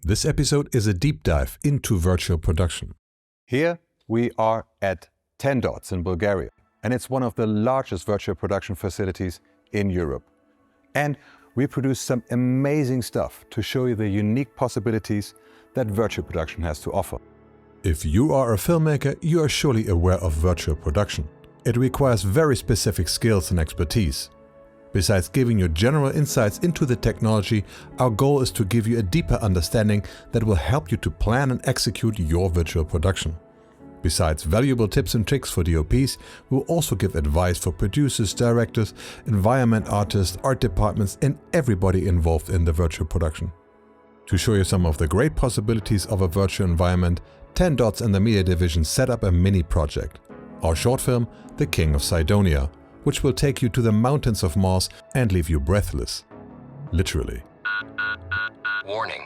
This episode is a deep dive into virtual production. Here we are at 10 Dots in Bulgaria, and it's one of the largest virtual production facilities in Europe. And we produce some amazing stuff to show you the unique possibilities that virtual production has to offer. If you are a filmmaker, you are surely aware of virtual production. It requires very specific skills and expertise. Besides giving you general insights into the technology, our goal is to give you a deeper understanding that will help you to plan and execute your virtual production. Besides valuable tips and tricks for DOPs, we will also give advice for producers, directors, environment artists, art departments and everybody involved in the virtual production. To show you some of the great possibilities of a virtual environment, 10 Dots and the media division set up a mini project. Our short film, The King of Cydonia, which will take you to the mountains of Mars and leave you breathless. Literally. Warning.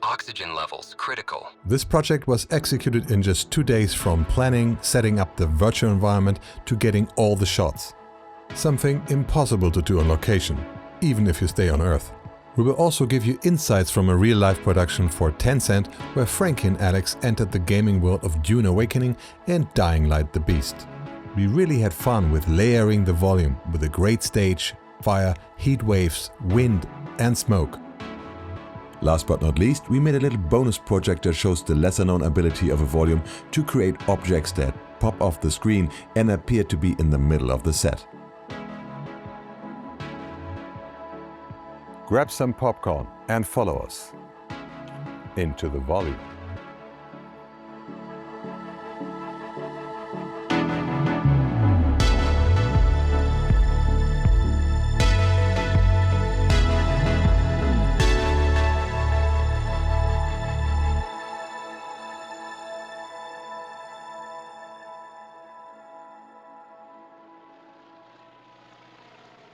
Oxygen levels critical. This project was executed in just 2 days from planning, setting up the virtual environment to getting all the shots. Something impossible to do on location, even if you stay on Earth. We will also give you insights from a real-life production for Tencent, where Frankie and Alex entered the gaming world of Dune Awakening and Dying Light the Beast. We really had fun with layering the volume with a great stage, fire, heat waves, wind and smoke. Last but not least, we made a little bonus project that shows the lesser-known ability of a volume to create objects that pop off the screen and appear to be in the middle of the set. Grab some popcorn and follow us into the volume.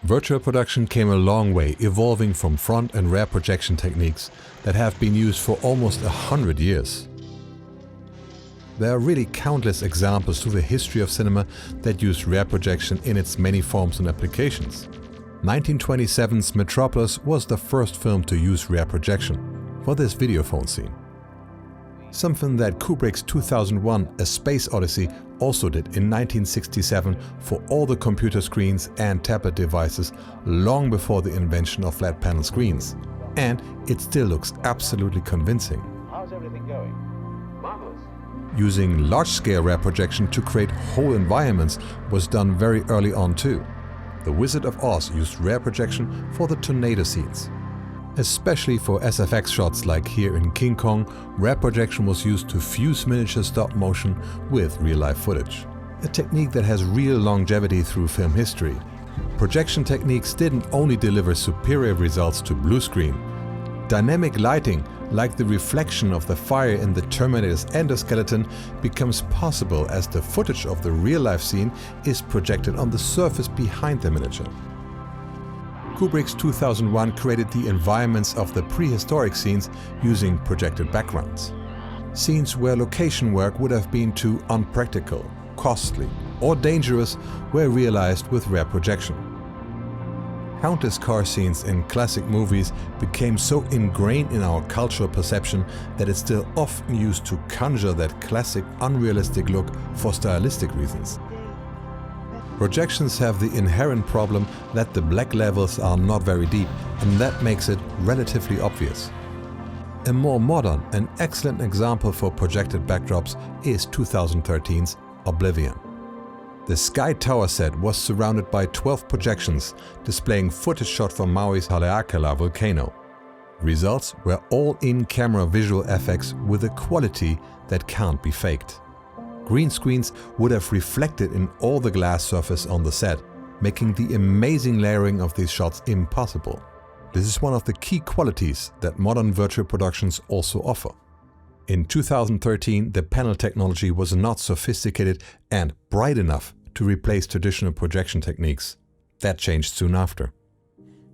Virtual production came a long way, evolving from front and rear projection techniques that have been used for almost 100 years. There are really countless examples through the history of cinema that use rear projection in its many forms and applications. 1927's Metropolis was the first film to use rear projection for this videophone scene. Something that Kubrick's 2001 A Space Odyssey also did in 1967 for all the computer screens and tablet devices long before the invention of flat panel screens. And it still looks absolutely convincing. How's everything going? Marvelous. Using large-scale rear projection to create whole environments was done very early on too. The Wizard of Oz used rear projection for the tornado scenes. Especially for SFX shots like here in King Kong, rear projection was used to fuse miniature stop motion with real-life footage. A technique that has real longevity through film history. Projection techniques didn't only deliver superior results to blue screen. Dynamic lighting, like the reflection of the fire in the Terminator's endoskeleton, becomes possible as the footage of the real-life scene is projected on the surface behind the miniature. Kubrick's 2001 created the environments of the prehistoric scenes using projected backgrounds. Scenes where location work would have been too unpractical, costly or dangerous were realized with rear projection. Countless car scenes in classic movies became so ingrained in our cultural perception that it's still often used to conjure that classic unrealistic look for stylistic reasons. Projections have the inherent problem that the black levels are not very deep, and that makes it relatively obvious. A more modern and excellent example for projected backdrops is 2013's Oblivion. The Sky Tower set was surrounded by 12 projections displaying footage shot from Maui's Haleakala volcano. Results were all in-camera visual effects with a quality that can't be faked. Green screens would have reflected in all the glass surface on the set, making the amazing layering of these shots impossible. This is one of the key qualities that modern virtual productions also offer. In 2013, the panel technology was not sophisticated and bright enough to replace traditional projection techniques. That changed soon after.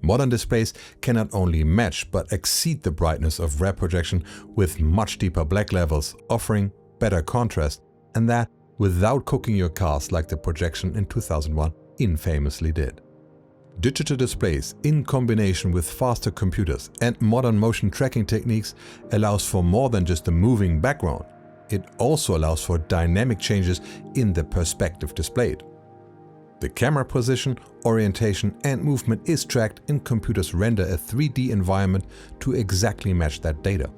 Modern displays can not only match but exceed the brightness of rear projection with much deeper black levels, offering better contrast, and that without cooking your cast like the projection in 2001 infamously did. Digital displays in combination with faster computers and modern motion tracking techniques allows for more than just a moving background. It also allows for dynamic changes in the perspective displayed. The camera position, orientation and movement is tracked and computers render a 3D environment to exactly match that data.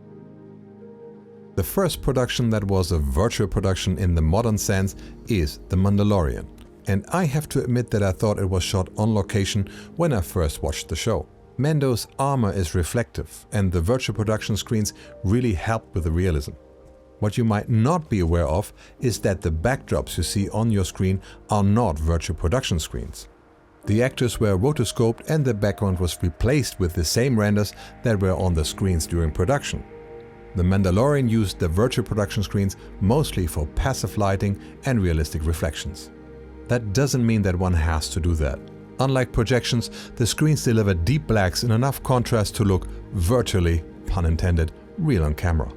The first production that was a virtual production in the modern sense is The Mandalorian. And I have to admit that I thought it was shot on location when I first watched the show. Mando's armor is reflective and the virtual production screens really help with the realism. What you might not be aware of is that the backdrops you see on your screen are not virtual production screens. The actors were rotoscoped and the background was replaced with the same renders that were on the screens during production. The Mandalorian used the virtual production screens mostly for passive lighting and realistic reflections. That doesn't mean that one has to do that. Unlike projections, the screens deliver deep blacks in enough contrast to look virtually, pun intended, real on camera.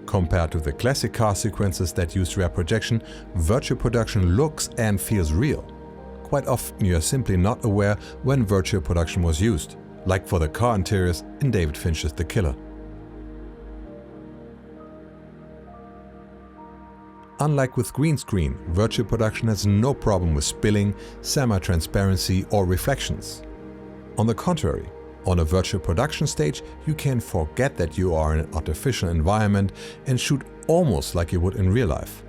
Compared to the classic car sequences that use rear projection, virtual production looks and feels real. Quite often you are simply not aware when virtual production was used, like for the car interiors in David Fincher's The Killer. Unlike with green screen, virtual production has no problem with spilling, semi-transparency or reflections. On the contrary, on a virtual production stage, you can forget that you are in an artificial environment and shoot almost like you would in real life.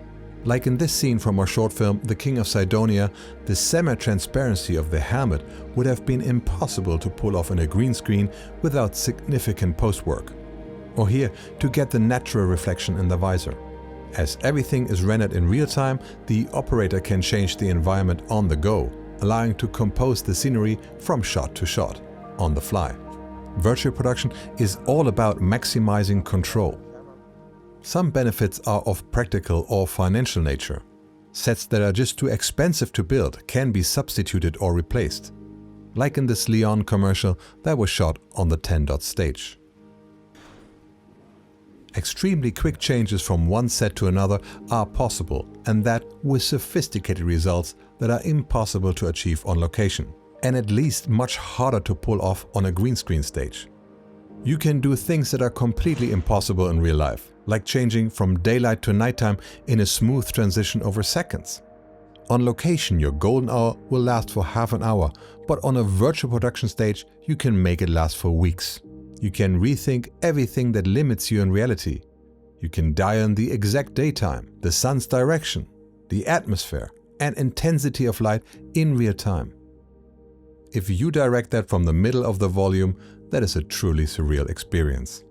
Like in this scene from our short film The King of Cydonia, the semi-transparency of the helmet would have been impossible to pull off in a green screen without significant post-work. Or here, to get the natural reflection in the visor. As everything is rendered in real time, the operator can change the environment on the go, allowing to compose the scenery from shot to shot, on the fly. Virtual production is all about maximizing control. Some benefits are of practical or financial nature. Sets that are just too expensive to build can be substituted or replaced. Like in this Leon commercial that was shot on the 10-dot stage. Extremely quick changes from one set to another are possible, and that with sophisticated results that are impossible to achieve on location, and at least much harder to pull off on a green screen stage. You can do things that are completely impossible in real life, like changing from daylight to nighttime in a smooth transition over seconds. On location, your golden hour will last for half an hour, but on a virtual production stage, you can make it last for weeks. You can rethink everything that limits you in reality. You can dial in the exact daytime, the sun's direction, the atmosphere, and intensity of light in real time. If you direct that from the middle of the volume, that is a truly surreal experience.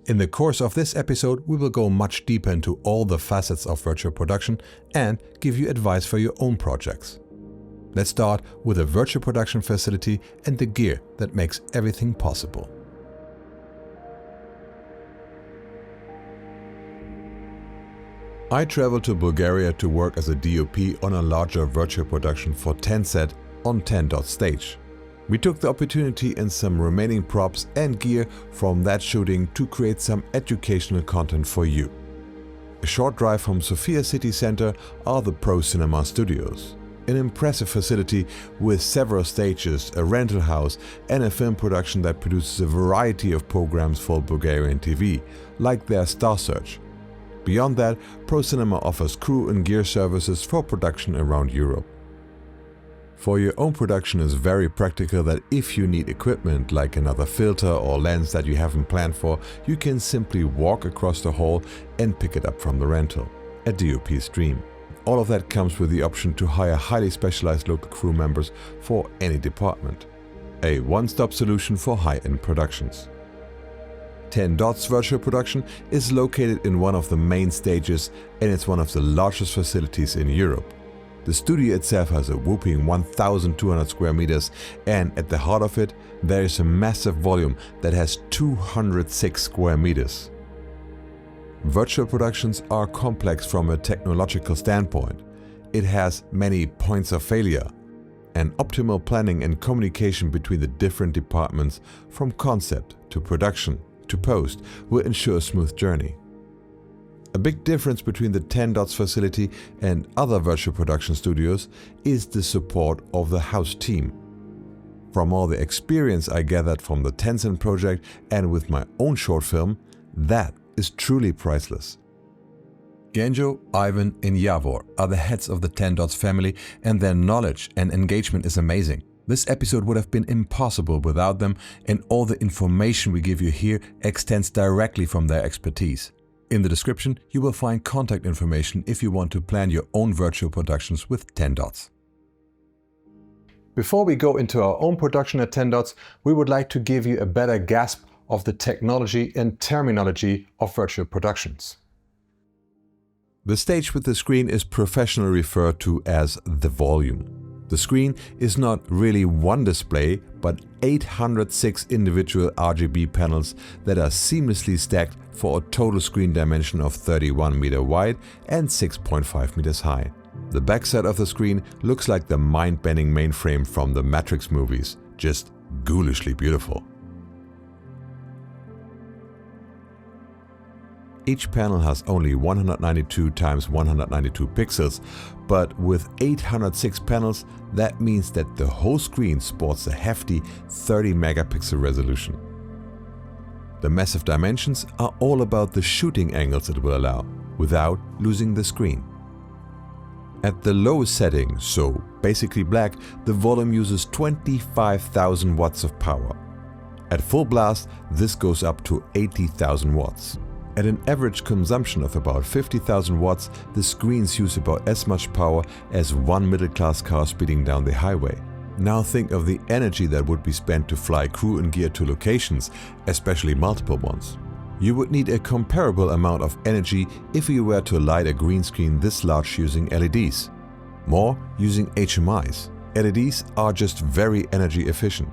In the course of this episode, we will go much deeper into all the facets of virtual production and give you advice for your own projects. Let's start with a virtual production facility and the gear that makes everything possible. I traveled to Bulgaria to work as a DOP on a larger virtual production for Tencent on 10-dot stage. We took the opportunity and some remaining props and gear from that shooting to create some educational content for you. A short drive from Sofia city center are the Pro Cinema Studios, an impressive facility with several stages, a rental house and a film production that produces a variety of programs for Bulgarian TV, like their Star Search. Beyond that, Pro Cinema offers crew and gear services for production around Europe. For your own production is very practical that if you need equipment like another filter or lens that you haven't planned for, you can simply walk across the hall and pick it up from the rental, a DOP stream. All of that comes with the option to hire highly specialized local crew members for any department. A one-stop solution for high-end productions. 10 Dots Virtual Production is located in one of the main stages and it's one of the largest facilities in Europe. The studio itself has a whopping 1,200 square meters and at the heart of it there is a massive volume that has 206 square meters. Virtual productions are complex from a technological standpoint. It has many points of failure, and optimal planning and communication between the different departments from concept to production to post will ensure a smooth journey. A big difference between the 10 Dots facility and other virtual production studios is the support of the house team. From all the experience I gathered from the Tencent project and with my own short film, that is truly priceless. Genjo, Ivan and Javor are the heads of the 10 Dots family, and their knowledge and engagement is amazing. This episode would have been impossible without them, and all the information we give you here extends directly from their expertise. In the description, you will find contact information if you want to plan your own virtual productions with 10 Dots. Before we go into our own production at 10 Dots, we would like to give you a better grasp of the technology and terminology of virtual productions. The stage with the screen is professionally referred to as the volume. The screen is not really one display, but 806 individual RGB panels that are seamlessly stacked for a total screen dimension of 31 meter wide and 6.5 meters high. The backside of the screen looks like the mind-bending mainframe from the Matrix movies, just ghoulishly beautiful. Each panel has only 192 x 192 pixels, but with 806 panels, that means that the whole screen sports a hefty 30 megapixel resolution. The massive dimensions are all about the shooting angles it will allow, without losing the screen. At the lowest setting, so basically black, the volume uses 25,000 watts of power. At full blast, this goes up to 80,000 watts. At an average consumption of about 50,000 watts, the screens use about as much power as one middle-class car speeding down the highway. Now think of the energy that would be spent to fly crew and gear to locations, especially multiple ones. You would need a comparable amount of energy if you were to light a green screen this large using LEDs. More using HMIs. LEDs are just very energy efficient.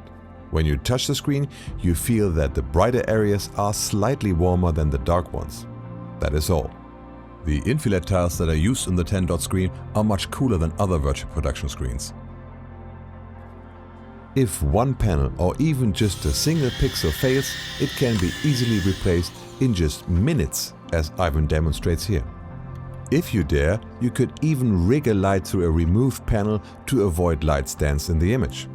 When you touch the screen, you feel that the brighter areas are slightly warmer than the dark ones. That is all. The infillet tiles that are used in the 10 Dot screen are much cooler than other virtual production screens. If one panel or even just a single pixel fails, it can be easily replaced in just minutes, as Ivan demonstrates here. If you dare, you could even rig a light through a removed panel to avoid light stands in the image.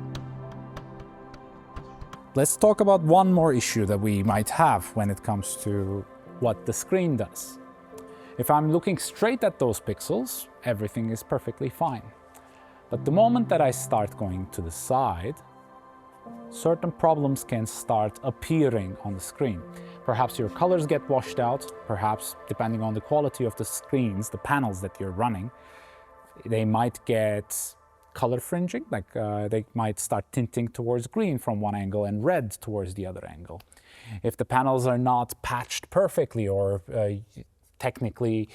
Let's talk about one more issue that we might have when it comes to what the screen does. If I'm looking straight at those pixels, everything is perfectly fine. But the moment that I start going to the side, certain problems can start appearing on the screen. Perhaps your colors get washed out, perhaps depending on the quality of the screens, the panels that you're running, they might get color fringing, like they might start tinting towards green from one angle and red towards the other angle. If the panels are not patched perfectly or technically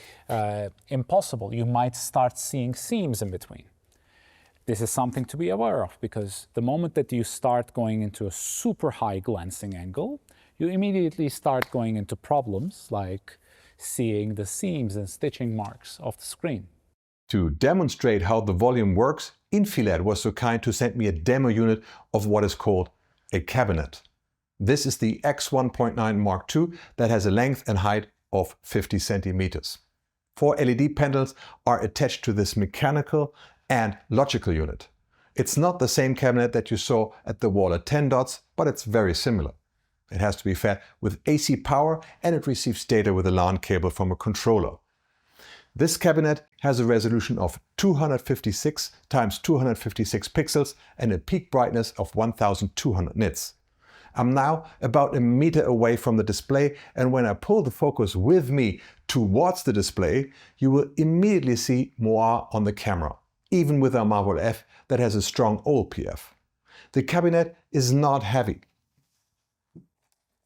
impossible, you might start seeing seams in between. This is something to be aware of, because the moment that you start going into a super high glancing angle, you immediately start going into problems like seeing the seams and stitching marks of the screen. To demonstrate how the volume works, Infillet was so kind to send me a demo unit of what is called a cabinet. This is the X1.9 Mark II that has a length and height of 50 centimeters. 4 LED panels are attached to this mechanical and logical unit. It's not the same cabinet that you saw at the wall at 10 Dots, but it's very similar. It has to be fed with AC power and it receives data with a LAN cable from a controller. This cabinet has a resolution of 256 x 256 pixels and a peak brightness of 1200 nits. I'm now about a meter away from the display, and when I pull the focus with me towards the display, you will immediately see more on the camera, even with our Marvel F that has a strong OLPF. The cabinet is not heavy.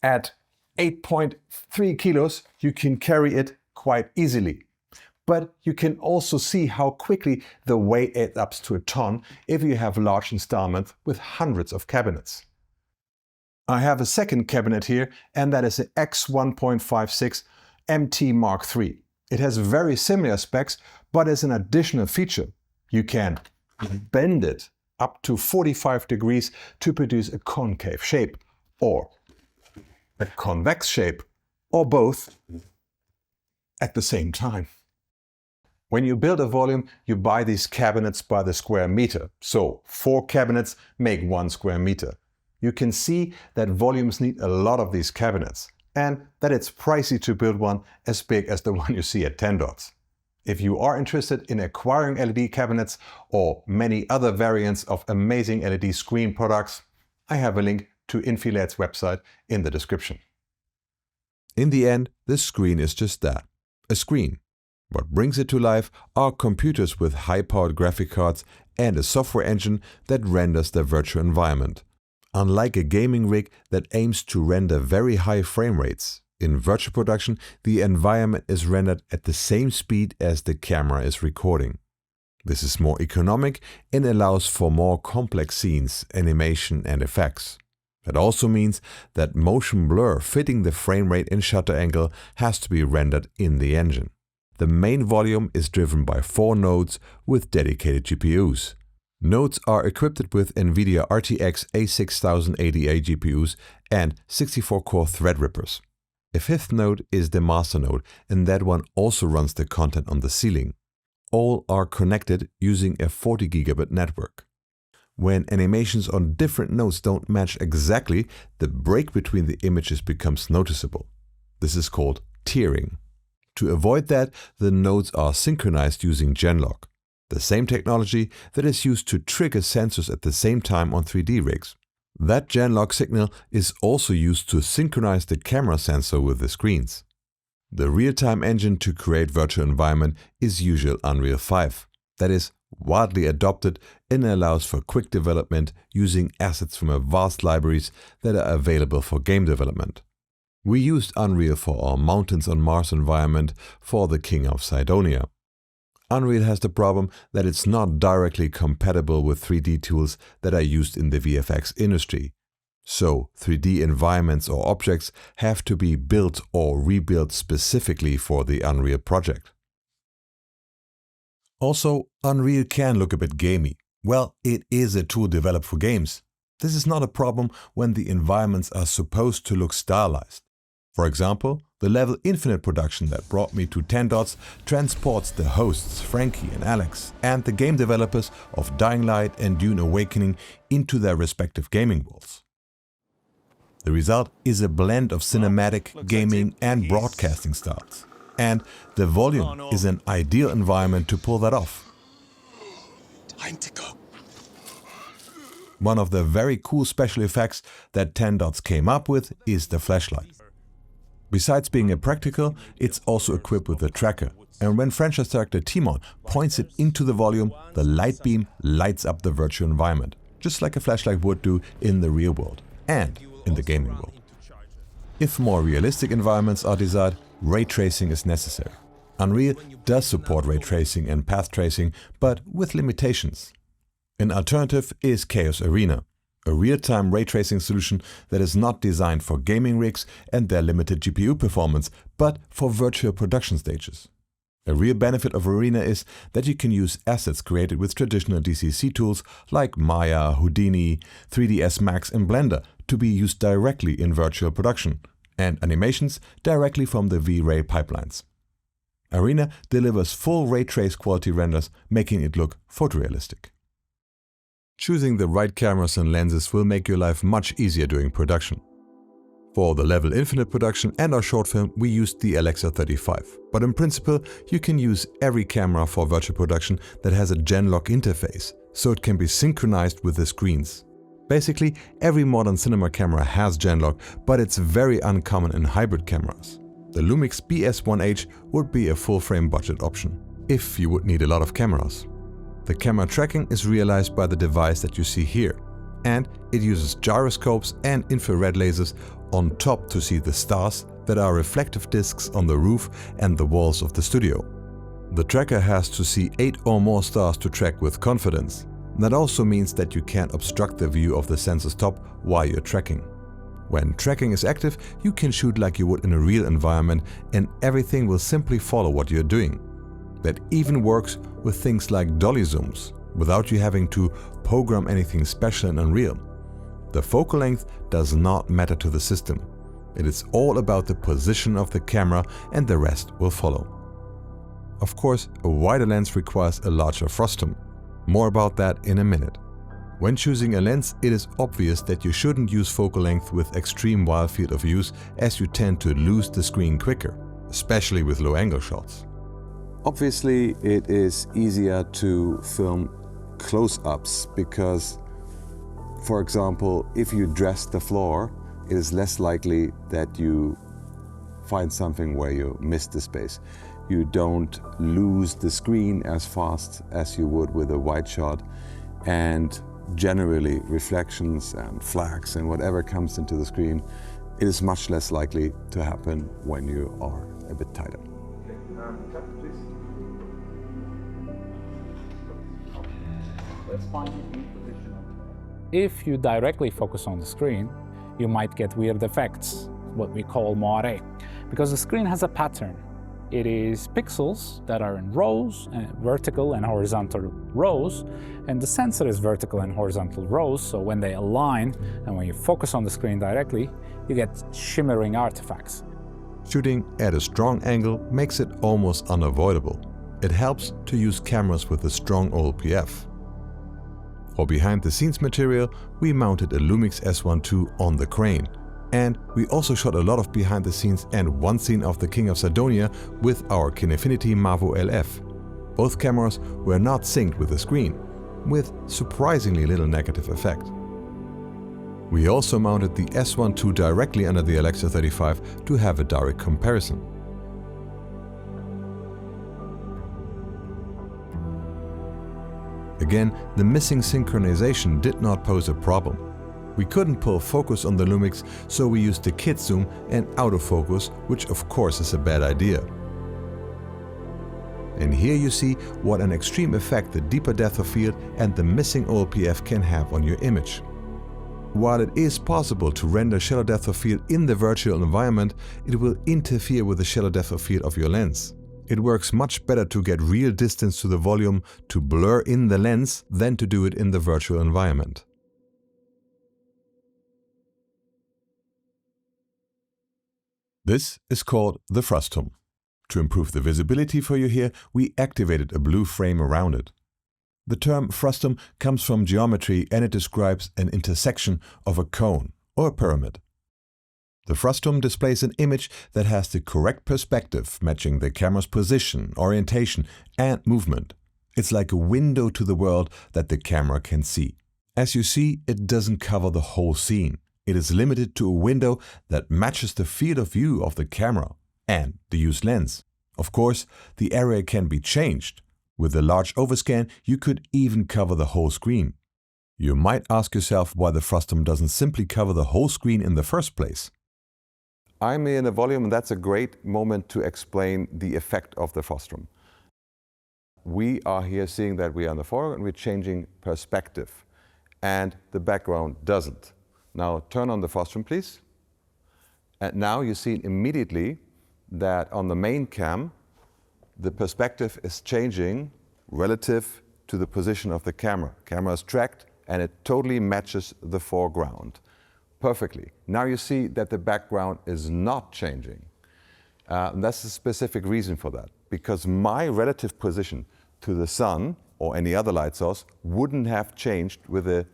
At 8.3 kilos, you can carry it quite easily. But you can also see how quickly the weight adds up to a ton if you have large installments with hundreds of cabinets. I have a second cabinet here, and that is the X1.56 MT Mark III. It has very similar specs, but as an additional feature, you can bend it up to 45 degrees to produce a concave shape, or a convex shape, or both, at the same time. When you build a volume, you buy these cabinets by the square meter. So 4 cabinets make 1 square meter. You can see that volumes need a lot of these cabinets and that it's pricey to build one as big as the one you see at 10 dots. If you are interested in acquiring LED cabinets or many other variants of amazing LED screen products, I have a link to Infilad's website in the description. In the end, this screen is just that, a screen. What brings it to life are computers with high-powered graphic cards and a software engine that renders the virtual environment. Unlike a gaming rig that aims to render very high frame rates, in virtual production the environment is rendered at the same speed as the camera is recording. This is more economic and allows for more complex scenes, animation and effects. That also means that motion blur fitting the frame rate and shutter angle has to be rendered in the engine. The main volume is driven by 4 nodes with dedicated GPUs. Nodes are equipped with NVIDIA RTX A6080A GPUs and 64-core Threadrippers. A 5th node is the master node, and that one also runs the content on the ceiling. All are connected using a 40 gigabit network. When animations on different nodes don't match exactly, the break between the images becomes noticeable. This is called tearing. To avoid that, the nodes are synchronized using Genlock, the same technology that is used to trigger sensors at the same time on 3D rigs. That Genlock signal is also used to synchronize the camera sensor with the screens. The real-time engine to create virtual environment is usual Unreal 5. That is widely adopted and allows for quick development using assets from vast libraries that are available for game development. We used Unreal for our Mountains on Mars environment for the King of Cydonia. Unreal has the problem that it's not directly compatible with 3D tools that are used in the VFX industry. So 3D environments or objects have to be built or rebuilt specifically for the Unreal project. Also, Unreal can look a bit gamey. Well, it is a tool developed for games. This is not a problem when the environments are supposed to look stylized. For example, the level Infinite production that brought me to 10 dots transports the hosts Frankie and Alex and the game developers of Dying Light and Dune Awakening into their respective gaming worlds. The result is a blend of cinematic, gaming and broadcasting styles. And the volume is an ideal environment to pull that off. Time to go. One of the very cool special effects that 10 dots came up with is the flashlight. Besides being a practical, it's also equipped with a tracker, and when franchise director Timon points it into the volume, the light beam lights up the virtual environment, just like a flashlight would do in the real world and in the gaming world. If more realistic environments are desired, ray tracing is necessary. Unreal does support ray tracing and path tracing, but with limitations. An alternative is Chaos Arena, a real-time ray tracing solution that is not designed for gaming rigs and their limited GPU performance, but for virtual production stages. A real benefit of Arena is that you can use assets created with traditional DCC tools like Maya, Houdini, 3ds Max and Blender to be used directly in virtual production, and animations directly from the V-Ray pipelines. Arena delivers full ray trace quality renders, making it look photorealistic. Choosing the right cameras and lenses will make your life much easier during production. For the Level Infinite production and our short film, we used the Alexa35. But in principle, you can use every camera for virtual production that has a Genlock interface, so it can be synchronized with the screens. Basically, every modern cinema camera has Genlock, but it's very uncommon in hybrid cameras. The Lumix BS1H would be a full-frame budget option, if you would need a lot of cameras. The camera tracking is realized by the device that you see here, and it uses gyroscopes and infrared lasers on top to see the stars that are reflective discs on the roof and the walls of the studio. The tracker has to see 8 or more stars to track with confidence. That also means that you can't obstruct the view of the sensor's top while you're tracking. When tracking is active, you can shoot like you would in a real environment and everything will simply follow what you're doing. That even works with things like dolly zooms, without you having to program anything special in Unreal. The focal length does not matter to the system. It is all about the position of the camera and the rest will follow. Of course, a wider lens requires a larger frustum. More about that in a minute. When choosing a lens, it is obvious that you shouldn't use focal length with extreme wide field of view, as you tend to lose the screen quicker, especially with low angle shots. Obviously, it is easier to film close-ups because, for example, if you dress the floor, it is less likely that you find something where you miss the space. You don't lose the screen as fast as you would with a wide shot, and generally reflections and flags and whatever comes into the screen, it is much less likely to happen when you are a bit tighter. Let's find a new position. If you directly focus on the screen, you might get weird effects, what we call moire, because the screen has a pattern. It is pixels that are in rows, vertical and horizontal rows, and the sensor is vertical and horizontal rows, so when they align and when you focus on the screen directly, you get shimmering artifacts. Shooting at a strong angle makes it almost unavoidable. It helps to use cameras with a strong OLPF. For behind-the-scenes material, we mounted a Lumix S1 II on the crane. And we also shot a lot of behind-the-scenes and one scene of the King of Cydonia with our Kinefinity Mavo LF. Both cameras were not synced with the screen, with surprisingly little negative effect. We also mounted the S1 II directly under the Alexa 35 to have a direct comparison. Again, the missing synchronization did not pose a problem. We couldn't pull focus on the Lumix, so we used the kit zoom and autofocus, which of course is a bad idea. And here you see what an extreme effect the deeper depth of field and the missing OLPF can have on your image. While it is possible to render shallow depth of field in the virtual environment, it will interfere with the shallow depth of field of your lens. It works much better to get real distance to the volume to blur in the lens than to do it in the virtual environment. This is called the Frustum. To improve the visibility for you here, we activated a blue frame around it. The term frustum comes from geometry and it describes an intersection of a cone or a pyramid. The frustum displays an image that has the correct perspective, matching the camera's position, orientation and movement. It's like a window to the world that the camera can see. As you see, it doesn't cover the whole scene. It is limited to a window that matches the field of view of the camera and the used lens. Of course, the area can be changed. With a large overscan, you could even cover the whole screen. You might ask yourself why the frustum doesn't simply cover the whole screen in the first place. I'm in a volume, and that's a great moment to explain the effect of the frustum. We are here seeing that we are in the foreground and we're changing perspective, and the background doesn't. Now turn on the frustum, please. And now you see immediately that on the main cam, the perspective is changing relative to the position of the camera. Camera is tracked and it totally matches the foreground perfectly. Now you see that the background is not changing. And that's a specific reason for that, because my relative position to the sun or any other light source wouldn't have changed with the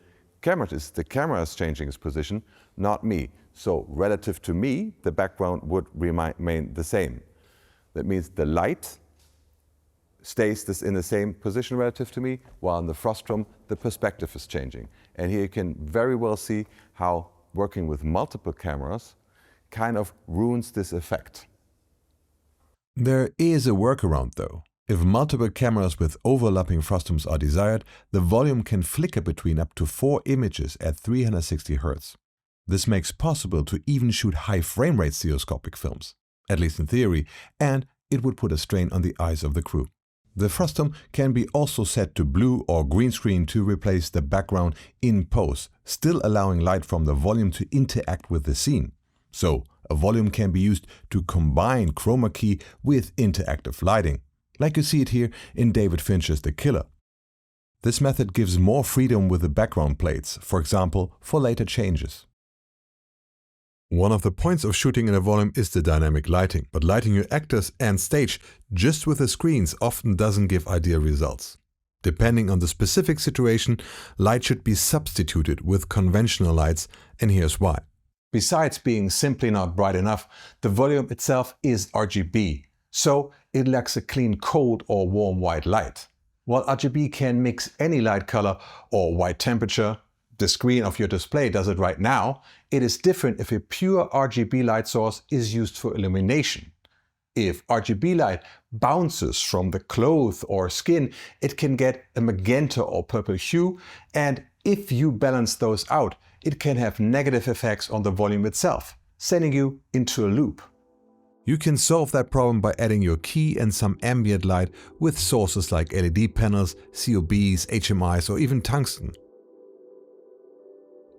camera. The camera is changing its position, not me. So relative to me, the background would remain the same. That means the light stays in the same position relative to me, while in the frustum, the perspective is changing. And here you can very well see how working with multiple cameras kind of ruins this effect. There is a workaround though. If multiple cameras with overlapping frustums are desired, the volume can flicker between up to 4 images at 360 Hz. This makes possible to even shoot high frame rate stereoscopic films, at least in theory, and it would put a strain on the eyes of the crew. The frustum can be also set to blue or green screen to replace the background in post, still allowing light from the volume to interact with the scene. So, a volume can be used to combine chroma key with interactive lighting, like you see it here in David Fincher's The Killer. This method gives more freedom with the background plates, for example, for later changes. One of the points of shooting in a volume is the dynamic lighting, but lighting your actors and stage just with the screens often doesn't give ideal results. Depending on the specific situation, light should be substituted with conventional lights, and here's why. Besides being simply not bright enough, the volume itself is RGB, so it lacks a clean cold or warm white light. While RGB can mix any light color or white temperature, the screen of your display does it right now, it is different if a pure RGB light source is used for illumination. If RGB light bounces from the cloth or skin, it can get a magenta or purple hue, and if you balance those out, it can have negative effects on the volume itself, sending you into a loop. You can solve that problem by adding your key and some ambient light with sources like LED panels, COBs, HMIs or even tungsten.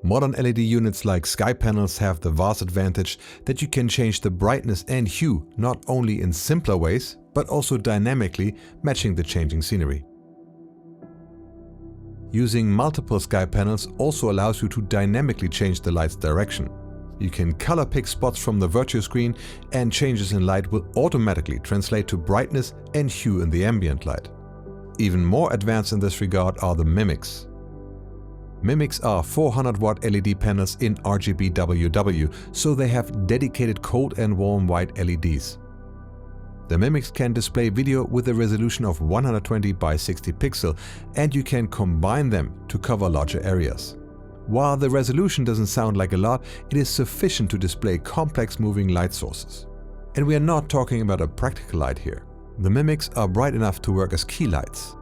Modern LED units like sky panels have the vast advantage that you can change the brightness and hue not only in simpler ways, but also dynamically matching the changing scenery. Using multiple sky panels also allows you to dynamically change the light's direction. You can color pick spots from the virtual screen, and changes in light will automatically translate to brightness and hue in the ambient light. Even more advanced in this regard are the mimics. Mimics are 400 watt LED panels in RGBWW, so they have dedicated cold and warm white LEDs. The mimics can display video with a resolution of 120 by 60 pixel, and you can combine them to cover larger areas. While the resolution doesn't sound like a lot, it is sufficient to display complex moving light sources. And we are not talking about a practical light here. The mimics are bright enough to work as key lights.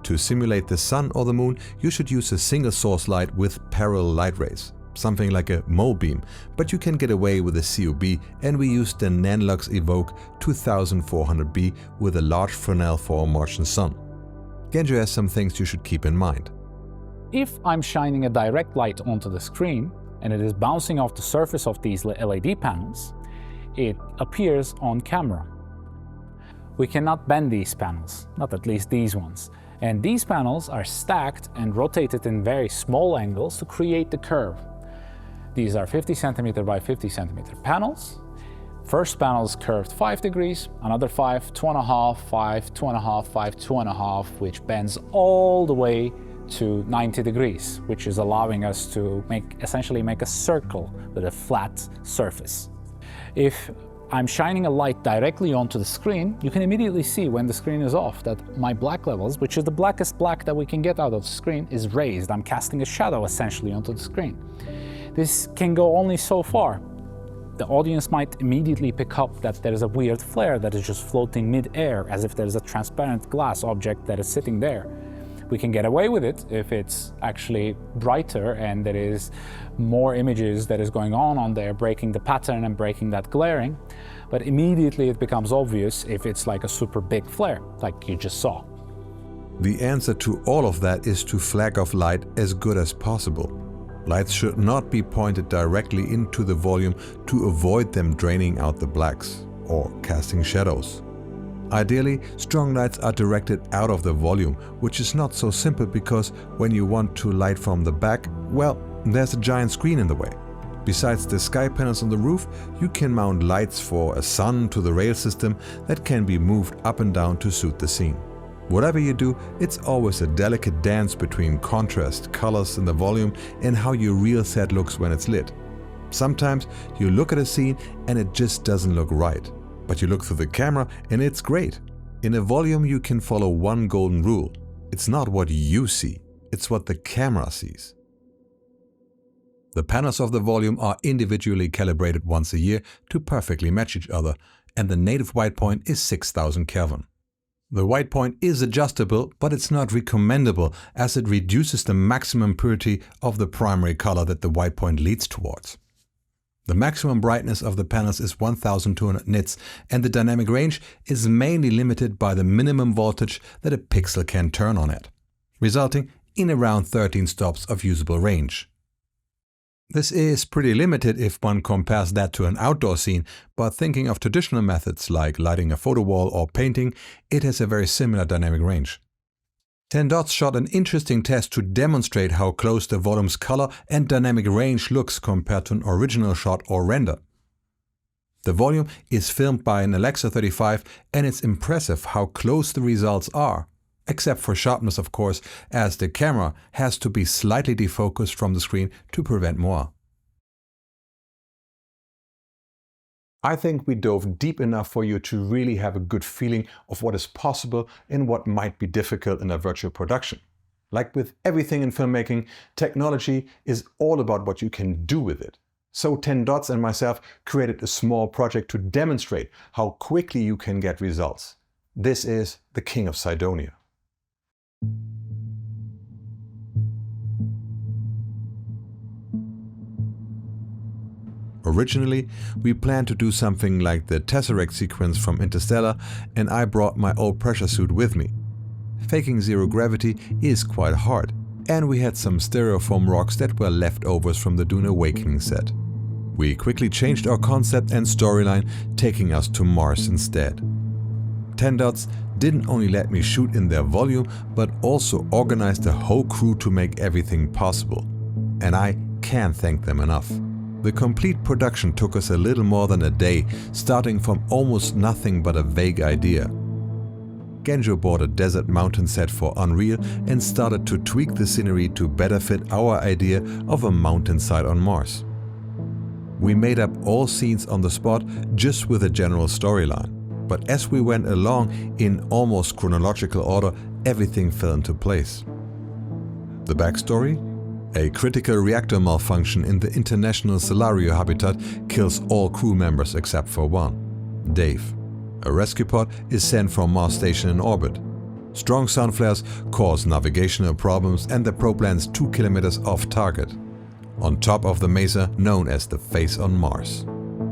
To simulate the sun or the moon, you should use a single source light with parallel light rays, something like a mole beam, but you can get away with a COB, and we used the Nanlux Evoke 2400B with a large Fresnel for a Martian sun. Genjo has some things you should keep in mind. If I'm shining a direct light onto the screen and it is bouncing off the surface of these LED panels, it appears on camera. We cannot bend these panels, not at least these ones. And these panels are stacked and rotated in very small angles to create the curve. These are 50 cm by 50 cm panels. First panel is curved 5 degrees, another 5, 2.5, 5, 2.5, 5, 2.5, which bends all the way to 90 degrees, which is allowing us to essentially make a circle with a flat surface. If I'm shining a light directly onto the screen, you can immediately see when the screen is off that my black levels, which is the blackest black that we can get out of the screen, is raised. I'm casting a shadow essentially onto the screen. This can go only so far. The audience might immediately pick up that there is a weird flare that is just floating mid-air, as if there is a transparent glass object that is sitting there. We can get away with it if it's actually brighter and there is more images that is going on there, breaking the pattern and breaking that glaring. But immediately it becomes obvious if it's like a super big flare, like you just saw. The answer to all of that is to flag off light as good as possible. Lights should not be pointed directly into the volume to avoid them draining out the blacks or casting shadows. Ideally, strong lights are directed out of the volume, which is not so simple because when you want to light from the back, well, there's a giant screen in the way. Besides the sky panels on the roof, you can mount lights for a sun to the rail system that can be moved up and down to suit the scene. Whatever you do, it's always a delicate dance between contrast, colors in the volume and how your real set looks when it's lit. Sometimes you look at a scene and it just doesn't look right. But you look through the camera and it's great. In a volume you can follow one golden rule. It's not what you see, it's what the camera sees. The panels of the volume are individually calibrated once a year to perfectly match each other, and the native white point is 6000 Kelvin. The white point is adjustable, but it's not recommendable as it reduces the maximum purity of the primary color that the white point leads towards. The maximum brightness of the panels is 1200 nits, and the dynamic range is mainly limited by the minimum voltage that a pixel can turn on it, resulting in around 13 stops of usable range. This is pretty limited if one compares that to an outdoor scene, but thinking of traditional methods like lighting a photo wall or painting, it has a very similar dynamic range. 10 Dots shot an interesting test to demonstrate how close the volume's color and dynamic range looks compared to an original shot or render. The volume is filmed by an Alexa 35 and it's impressive how close the results are, except for sharpness of course, as the camera has to be slightly defocused from the screen to prevent moire. I think we dove deep enough for you to really have a good feeling of what is possible and what might be difficult in a virtual production. Like with everything in filmmaking, technology is all about what you can do with it. So 10 Dots and myself created a small project to demonstrate how quickly you can get results. This is the King of Cydonia. Originally, we planned to do something like the Tesseract sequence from Interstellar, and I brought my old pressure suit with me. Faking zero gravity is quite hard, and we had some styrofoam rocks that were leftovers from the Dune Awakening set. We quickly changed our concept and storyline, taking us to Mars instead. 10 Dots didn't only let me shoot in their volume, but also organized the whole crew to make everything possible. And I can't thank them enough. The complete production took us a little more than a day, starting from almost nothing but a vague idea. Genjo bought a desert mountain set for Unreal and started to tweak the scenery to better fit our idea of a mountainside on Mars. We made up all scenes on the spot just with a general storyline, but as we went along in almost chronological order, everything fell into place. The backstory? A critical reactor malfunction in the International Solario habitat kills all crew members except for one, Dave. A rescue pod is sent from Mars station in orbit. Strong sun flares cause navigational problems and the probe lands 2 kilometers off target, on top of the mesa known as the face on Mars.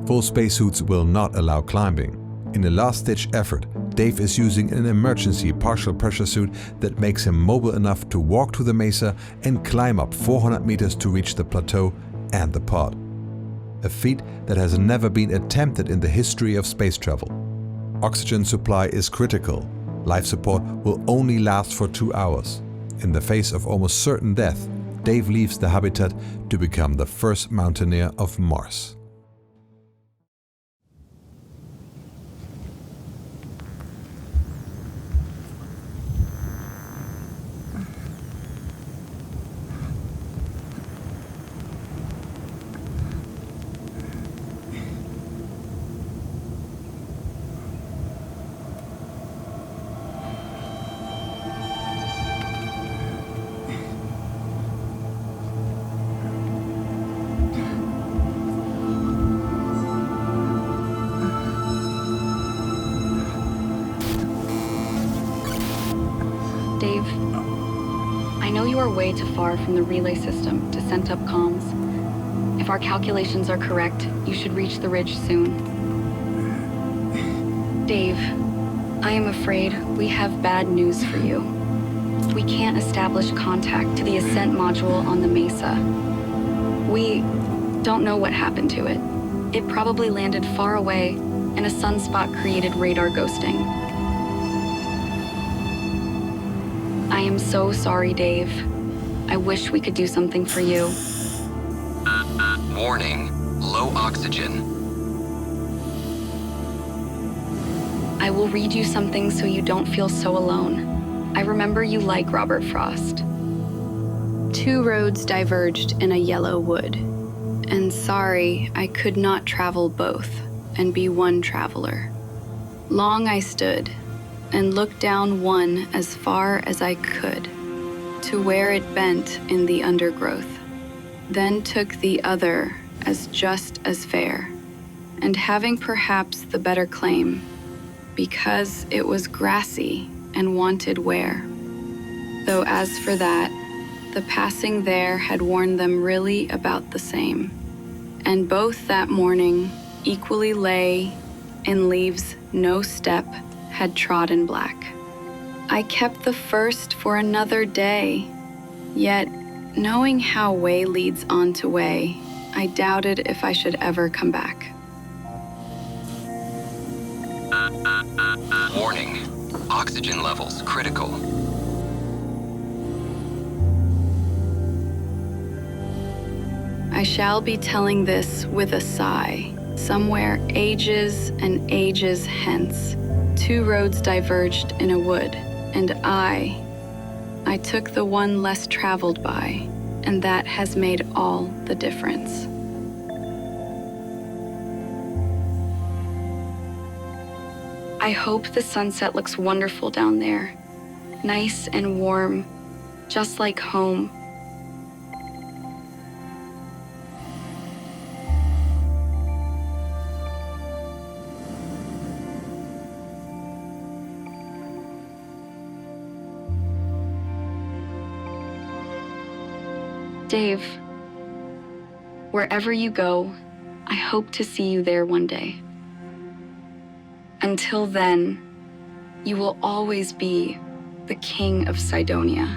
Full spacesuits will not allow climbing. In a last-ditch effort, Dave is using an emergency partial pressure suit that makes him mobile enough to walk to the mesa and climb up 400 meters to reach the plateau and the pod. A feat that has never been attempted in the history of space travel. Oxygen supply is critical. Life support will only last for 2 hours. In the face of almost certain death, Dave leaves the habitat to become the first mountaineer of Mars. Dave, I know you are way too far from the relay system to send up comms. If our calculations are correct, you should reach the ridge soon. Dave, I am afraid we have bad news for you. We can't establish contact to the ascent module on the mesa. We don't know what happened to it. It probably landed far away, and a sunspot created radar ghosting. I am so sorry, Dave. I wish we could do something for you. Warning, low oxygen. I will read you something so you don't feel so alone. I remember you like Robert Frost. 2 roads diverged in a yellow wood, and sorry I could not travel both and be one traveler. Long I stood and looked down one as far as I could, to where it bent in the undergrowth, then took the other as just as fair, and having perhaps the better claim, because it was grassy and wanted wear. Though as for that, the passing there had warned them really about the same, and both that morning equally lay in leaves no step had trodden black. I kept the first for another day, yet knowing how way leads on to way, I doubted if I should ever come back. Warning, oxygen levels critical. I shall be telling this with a sigh. Somewhere ages and ages hence, two roads diverged in a wood, and I took the one less traveled by, and that has made all the difference. I hope the sunset looks wonderful down there, nice and warm, just like home. Dave, wherever you go, I hope to see you there one day. Until then, you will always be the King of Cydonia.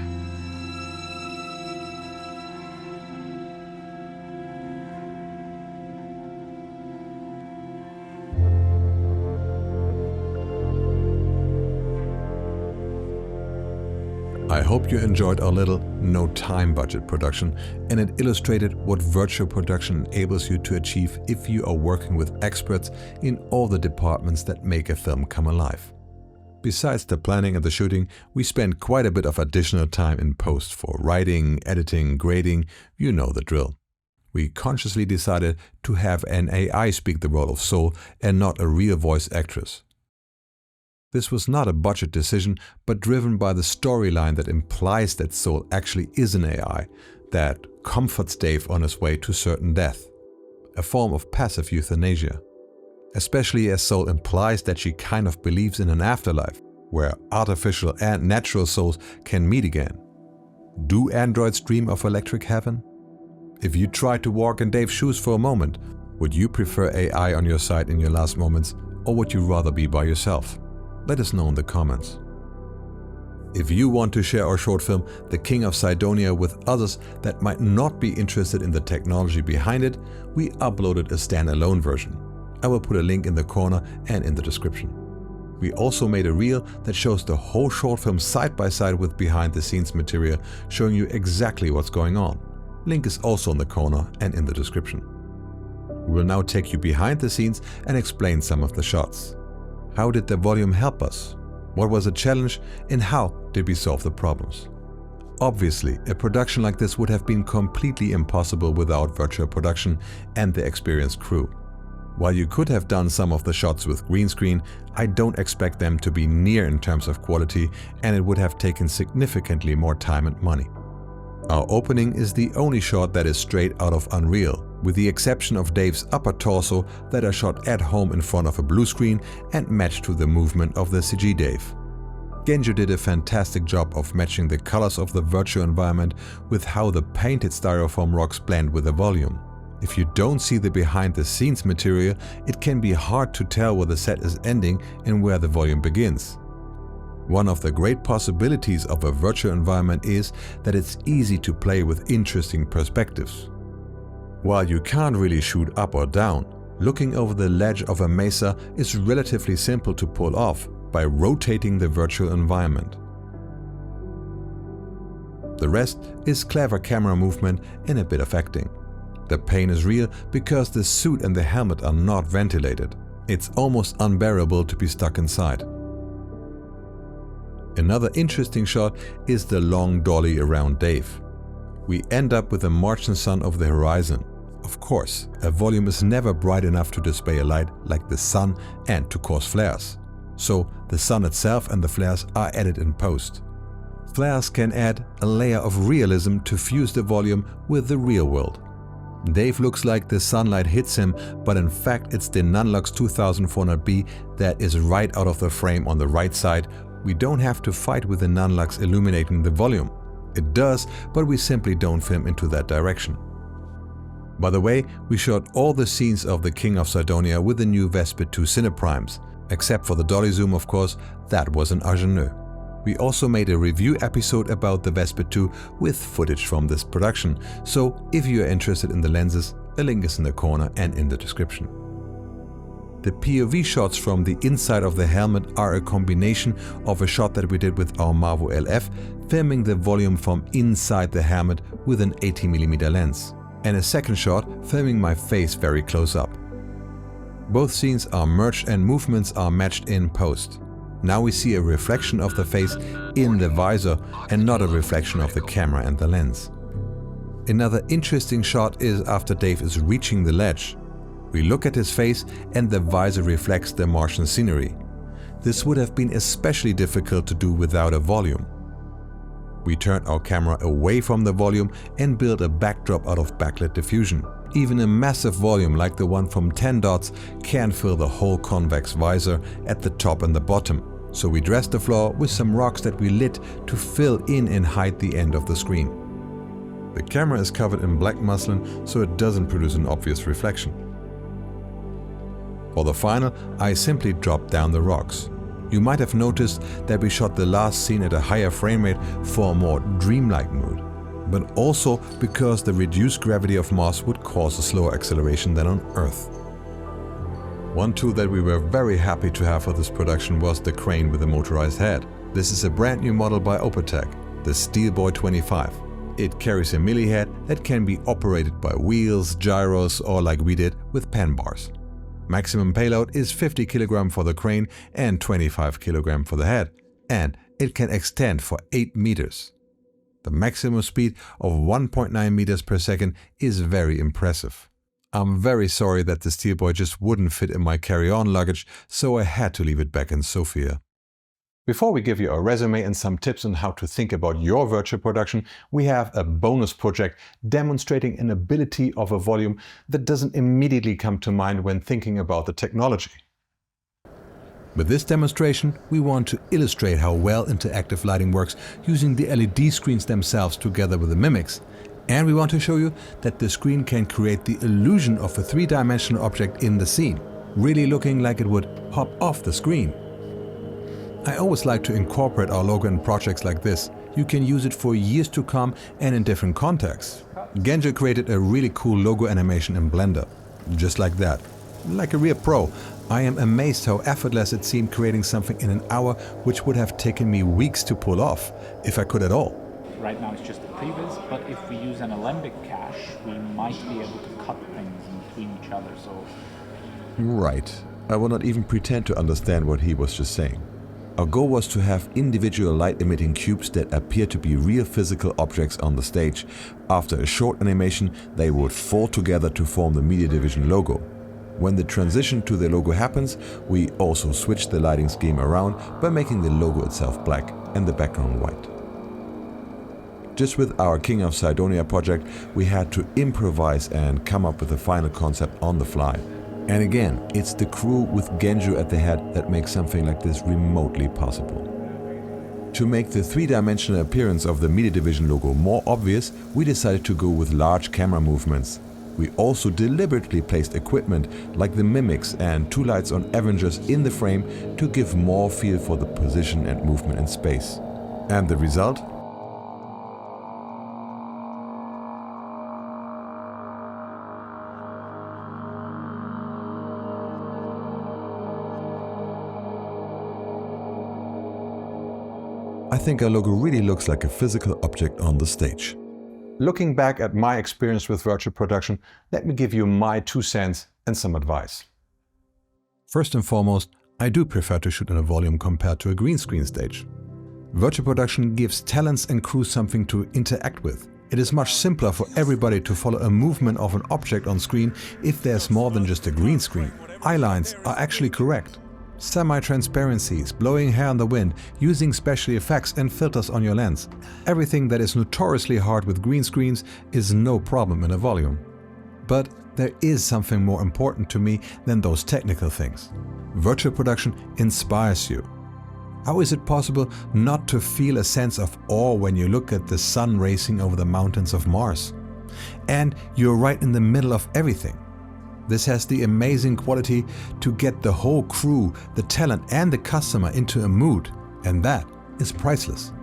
I hope you enjoyed our little no-time budget production, and it illustrated what virtual production enables you to achieve if you are working with experts in all the departments that make a film come alive. Besides the planning and the shooting, we spend quite a bit of additional time in post for writing, editing, grading, you know the drill. We consciously decided to have an AI speak the role of Soul and not a real voice actress. This was not a budget decision, but driven by the storyline that implies that Soul actually is an AI that comforts Dave on his way to certain death, a form of passive euthanasia. Especially as Soul implies that she kind of believes in an afterlife, where artificial and natural souls can meet again. Do androids dream of electric heaven? If you tried to walk in Dave's shoes for a moment, would you prefer AI on your side in your last moments, or would you rather be by yourself? Let us know in the comments. If you want to share our short film, The King of Cydonia, with others that might not be interested in the technology behind it, we uploaded a standalone version. I will put a link in the corner and in the description. We also made a reel that shows the whole short film side by side with behind the scenes material, showing you exactly what's going on. Link is also in the corner and in the description. We will now take you behind the scenes and explain some of the shots. How did the volume help us? What was a challenge, and how did we solve the problems? Obviously, a production like this would have been completely impossible without virtual production and the experienced crew. While you could have done some of the shots with green screen, I don't expect them to be near in terms of quality, and it would have taken significantly more time and money. Our opening is the only shot that is straight out of Unreal, with the exception of Dave's upper torso that are shot at home in front of a blue screen and matched to the movement of the CG Dave. Genjo did a fantastic job of matching the colors of the virtual environment with how the painted styrofoam rocks blend with the volume. If you don't see the behind the scenes material, it can be hard to tell where the set is ending and where the volume begins. One of the great possibilities of a virtual environment is that it's easy to play with interesting perspectives. While you can't really shoot up or down, looking over the ledge of a mesa is relatively simple to pull off by rotating the virtual environment. The rest is clever camera movement and a bit of acting. The pain is real because the suit and the helmet are not ventilated. It's almost unbearable to be stuck inside. Another interesting shot is the long dolly around Dave. We end up with a Martian sun over the horizon. Of course, a volume is never bright enough to display a light like the sun and to cause flares. So the sun itself and the flares are added in post. Flares can add a layer of realism to fuse the volume with the real world. Dave looks like the sunlight hits him, but in fact it's the Nunlux 2400B that is right out of the frame on the right side. We don't have to fight with the Nunlux illuminating the volume. It does, but we simply don't film into that direction. By the way, we shot all the scenes of the King of Cydonia with the new Vespa 2 Cineprimes, except for the dolly zoom, of course, that was an ingénieur. We also made a review episode about the Vespa 2 with footage from this production, so if you are interested in the lenses, a link is in the corner and in the description. The POV shots from the inside of the helmet are a combination of a shot that we did with our Marvo LF, filming the volume from inside the helmet with an 80mm lens. and a second shot filming my face very close up. Both scenes are merged and movements are matched in post. Now we see a reflection of the face in the visor and not a reflection of the camera and the lens. Another interesting shot is after Dave is reaching the ledge. We look at his face and the visor reflects the Martian scenery. This would have been especially difficult to do without a volume. We turned our camera away from the volume and built a backdrop out of backlit diffusion. Even a massive volume like the one from 10 dots can fill the whole convex visor at the top and the bottom. So we dressed the floor with some rocks that we lit to fill in and hide the end of the screen. The camera is covered in black muslin so it doesn't produce an obvious reflection. For the final, I simply dropped down the rocks. You might have noticed that we shot the last scene at a higher frame rate for a more dreamlike mood, but also because the reduced gravity of Mars would cause a slower acceleration than on Earth. One tool that we were very happy to have for this production was the crane with a motorized head. This is a brand new model by Opetec, the Steelboy 25. It carries a milli head that can be operated by wheels, gyros, or like we did with pen bars. Maximum payload is 50 kg for the crane and 25 kg for the head, and it can extend for 8 meters. The maximum speed of 1.9 meters per second is very impressive. I'm very sorry that the Steelboy just wouldn't fit in my carry-on luggage, so I had to leave it back in Sofia. Before we give you a resume and some tips on how to think about your virtual production, we have a bonus project demonstrating an ability of a volume that doesn't immediately come to mind when thinking about the technology. With this demonstration, we want to illustrate how well interactive lighting works using the LED screens themselves together with the mimics. And we want to show you that the screen can create the illusion of a three-dimensional object in the scene, really looking like it would pop off the screen. I always like to incorporate our logo in projects like this. You can use it for years to come and in different contexts. Genjo created a really cool logo animation in Blender. Just like that. Like a real pro. I am amazed how effortless it seemed creating something in an hour which would have taken me weeks to pull off, if I could at all. Right now it's just a previs, but if we use an alembic cache, we might be able to cut things in between each other, so... Right. I will not even pretend to understand what he was just saying. Our goal was to have individual light-emitting cubes that appear to be real physical objects on the stage. After a short animation, they would fall together to form the Media Division logo. When the transition to the logo happens, we also switch the lighting scheme around by making the logo itself black and the background white. Just with our King of Cydonia project, we had to improvise and come up with a final concept on the fly. And again, it's the crew with Genjo at the head that makes something like this remotely possible. To make the three-dimensional appearance of the Media Division logo more obvious, we decided to go with large camera movements. We also deliberately placed equipment like the mimics and two lights on Avengers in the frame to give more feel for the position and movement in space. And the result? I think our logo really looks like a physical object on the stage. Looking back at my experience with virtual production, let me give you my 2 cents and some advice. First and foremost, I do prefer to shoot in a volume compared to a green screen stage. Virtual production gives talents and crews something to interact with. It is much simpler for everybody to follow a movement of an object on screen if there's more than just a green screen. Eye lines are actually correct. Semi-transparencies, blowing hair in the wind, using special effects and filters on your lens. Everything that is notoriously hard with green screens is no problem in a volume. But there is something more important to me than those technical things. Virtual production inspires you. How is it possible not to feel a sense of awe when you look at the sun racing over the mountains of Mars? And you're right in the middle of everything. This has the amazing quality to get the whole crew, the talent and the customer into a mood, and that is priceless.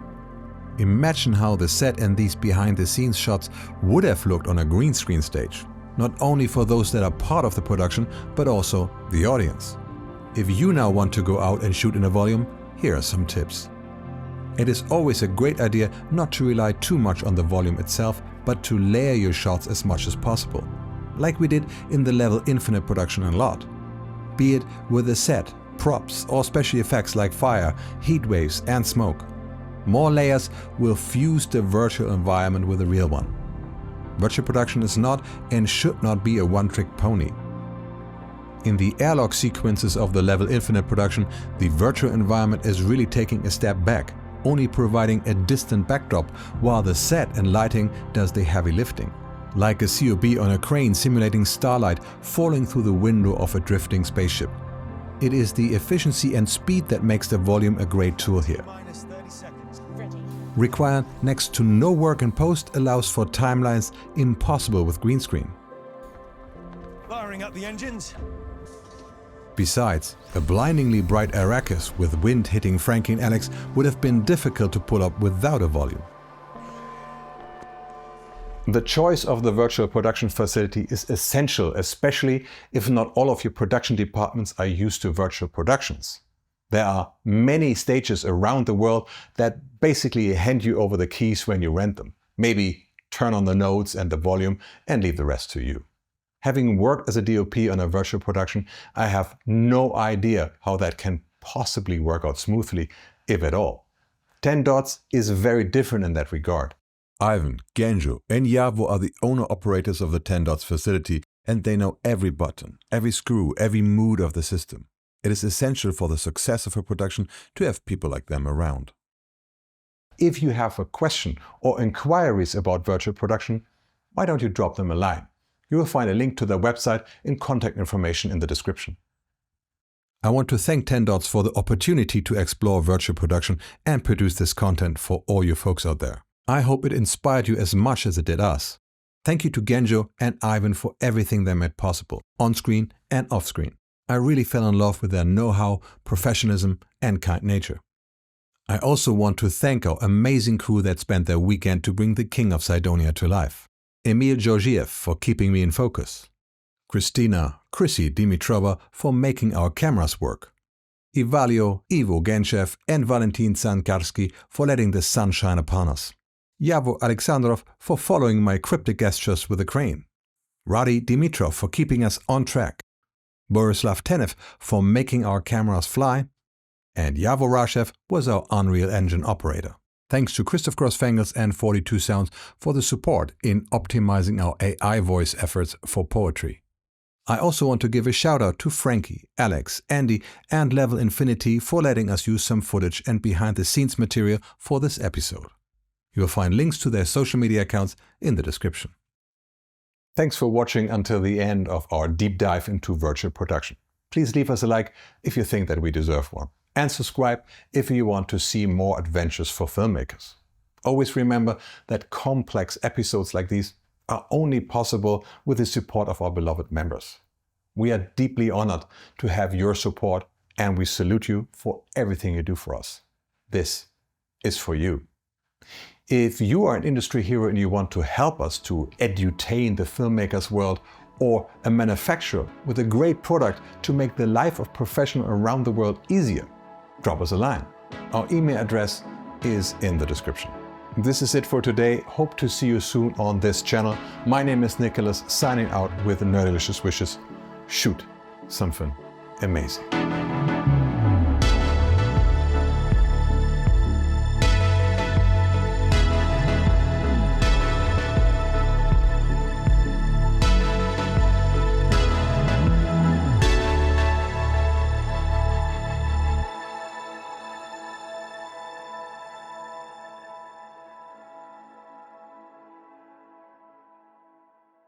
Imagine how the set and these behind-the-scenes shots would have looked on a green screen stage, not only for those that are part of the production, but also the audience. If you now want to go out and shoot in a volume, here are some tips. It is always a great idea not to rely too much on the volume itself, but to layer your shots as much as possible, like we did in the level infinite production in LOT. Be it with a set, props or special effects like fire, heat waves and smoke. More layers will fuse the virtual environment with the real one. Virtual production is not and should not be a one-trick pony. In the airlock sequences of the level infinite production, the virtual environment is really taking a step back, only providing a distant backdrop, while the set and lighting does the heavy lifting. Like a COB on a crane simulating starlight falling through the window of a drifting spaceship. It is the efficiency and speed that makes the volume a great tool here. Require next to no work in post allows for timelines impossible with green screen. Firing up the engines. Besides, a blindingly bright Arrakis with wind hitting Frankie and Alex would have been difficult to pull up without a volume. The choice of the virtual production facility is essential, especially if not all of your production departments are used to virtual productions. There are many stages around the world that basically hand you over the keys when you rent them. Maybe turn on the nodes and the volume and leave the rest to you. Having worked as a DOP on a virtual production, I have no idea how that can possibly work out smoothly, if at all. 10 Dots is very different in that regard. Ivan, Genjo and Yavo are the owner-operators of the 10 Dots facility, and they know every button, every screw, every mood of the system. It is essential for the success of a production to have people like them around. If you have a question or inquiries about virtual production, why don't you drop them a line? You will find a link to their website and contact information in the description. I want to thank 10 Dots for the opportunity to explore virtual production and produce this content for all you folks out there. I hope it inspired you as much as it did us. Thank you to Genjo and Ivan for everything they made possible, on-screen and off-screen. I really fell in love with their know-how, professionalism and kind nature. I also want to thank our amazing crew that spent their weekend to bring the King of Cydonia to life. Emil Georgiev for keeping me in focus. Christina, Chrissy Dimitrova for making our cameras work. Ivalio, Ivo Genchev and Valentin Sankarsky for letting the sun shine upon us. Yavo Alexandrov for following my cryptic gestures with a crane. Radi Dimitrov for keeping us on track. Borislav Tenev for making our cameras fly. And Yavo Rashev was our Unreal Engine operator. Thanks to Christoph Grossfangels and 42 Sounds for the support in optimizing our AI voice efforts for poetry. I also want to give a shout out to Frankie, Alex, Andy and Level Infinity for letting us use some footage and behind the scenes material for this episode. You will find links to their social media accounts in the description. Thanks for watching until the end of our deep dive into virtual production. Please leave us a like if you think that we deserve one. And subscribe if you want to see more adventures for filmmakers. Always remember that complex episodes like these are only possible with the support of our beloved members. We are deeply honored to have your support and we salute you for everything you do for us. This is for you. If you are an industry hero and you want to help us to edutain the filmmakers world, or a manufacturer with a great product to make the life of professionals around the world easier, drop us a line. Our email address is in the description. This is it for today. Hope to see you soon on this channel. My name is Nicholas, signing out with nerdylicious wishes. Shoot something amazing.